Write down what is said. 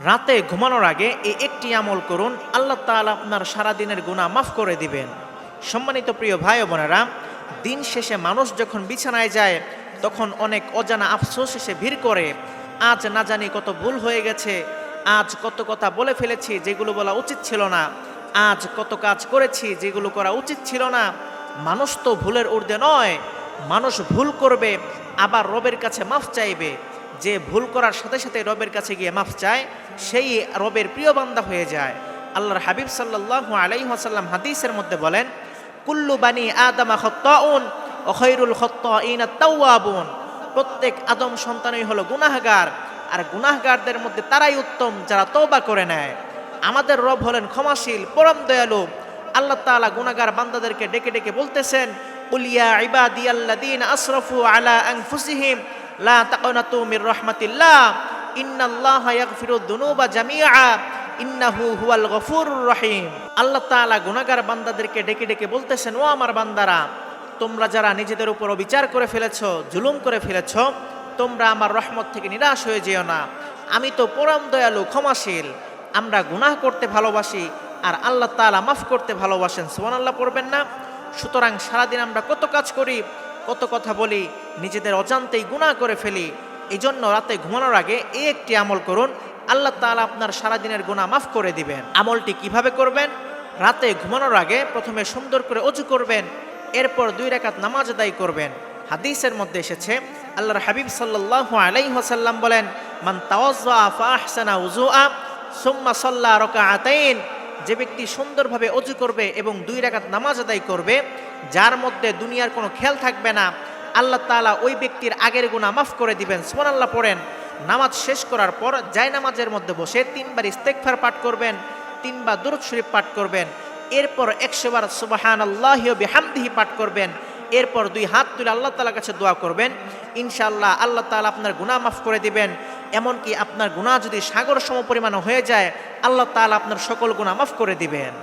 রাতে ঘুমানোর আগে এই একটি আমল করুন, আল্লাহ তাআলা আপনার সারাদিনের গুনাহ মাফ করে দিবেন। সম্মানিত প্রিয় ভাই ও বোনেরা, দিন শেষে মানুষ যখন বিছানায় যায় তখন অনেক অজানা আফসোস এসে ভিড় করে। আজ না জানি কত ভুল হয়ে গেছে, আজ কত কথা বলে ফেলেছি যেগুলো বলা উচিত ছিল না, আজ কত কাজ করেছি যেগুলো করা উচিত ছিল না। মানুষ তো ভুলের ঊর্ধ্বে নয়, মানুষ ভুল করবে আবার রবের কাছে মাফ চাইবে। যে ভুল করার সাথে সাথে রবের কাছে গিয়ে মাফ চায় সেই রবের প্রিয় বান্দা হয়ে যায়। আল্লাহর হাবিব সাল্লাল্লাহু আলাইহি ওয়াসাল্লাম হাদিসের মধ্যে বলেন, কুল্লু বানি আদামা খাত্তাউন ওয়া খায়রুল খাত্তাইনা তাওয়াবুন। প্রত্যেক আদম সন্তানই হলো গুনাহগার, আর গুনাহগারদের মধ্যে তারাই উত্তম যারা তওবা করে নেয়। আমাদের রব হলেন ক্ষমাশীল, পরম দয়ালু। আল্লাহ তাআলা গুনাহগার বান্দাদেরকে ডেকে ডেকে বলতেছেন, কুল ইয়া ইবাদিয়াল্লাযীনা আসরাফু আলা আনফুসিহিম লা তাকনাতু মির রাহমাতিল্লাহ ইন্নাল্লাহা ইয়াগফিরুদ দুনুবা জামিআ ইন্নাহু হুয়াল গফুরুর রহিম। আল্লাহ তাআলা গুনাহগার বান্দাদেরকে ডেকে ডেকে বলতেছেন, ও আমার বান্দারা, তোমরা যারা নিজেদের উপর অবিচার করে ফেলেছো, জুলুম করে ফেলেছো, তোমরা আমার রহমত থেকে নিরাশ হয়ে যেও না। আমি তো পরম দয়ালু, ক্ষমাশীল। আমরা গুনাহ করতে ভালোবাসি আর আল্লাহ তাআলা মাফ করতে ভালোবাসেন। সুবহানাল্লাহ পড়বেন না? সুতরাং সারাদিন আমরা কত কাজ করি, কত কথা বলি, নিজেদের অজান্তেই গুনাহ করে ফেলি। এই জন্য রাতে ঘুমানোর আগে এই একটি আমল করুন, আল্লাহ তাআলা আপনার সারাদিনের গুনাহ মাফ করে দিবেন। আমলটি কিভাবে করবেন? রাতে ঘুমানোর আগে প্রথমে সুন্দর করে ওযু করবেন, এরপর 2 রাকাত নামাজ আদায় করবেন। হাদিসের মধ্যে এসেছে, আল্লাহর হাবিব সাল্লাল্লাহু আলাইহি ওয়াসাল্লাম বলেন, মান তাওয়াজ্জা ফা আহসানা উযুআ সুম্মা সাল্লা রাকাআতাইন। যে ব্যক্তি সুন্দরভাবে ওযু করবে এবং 2 রাকাত নামাজ আদায় করবে, যার মধ্যে দুনিয়ার কোনো খেয়াল থাকবে না, আল্লাহ তাআলা ওই ব্যক্তির আগের গুনাহ মাফ করে দিবেন। সুবহানাল্লাহ পড়েন। নামাজ শেষ করার পর জায়নামাজের মধ্যে বসে 3 বার ইস্তেগফার পাঠ করবেন, 3 বার দুরূদ শরীফ পাঠ করবেন, এরপর 100 বার সুবহানাল্লাহি ওয়া বিহামদিহি পাঠ করবেন, এরপর 2 হাত তুলে আল্লাহ তাআলার কাছে দোয়া করবেন। ইনশাআল্লাহ আল্লাহ তাআলা আপনার গুনাহ মাফ করে দিবেন। এমনকি আপনার গুনাহ যদি সাগর সমপরিমাণ হয়ে যায়, আল্লাহ তাআলা আপনার সকল গুনাহ মাফ করে দিবেন।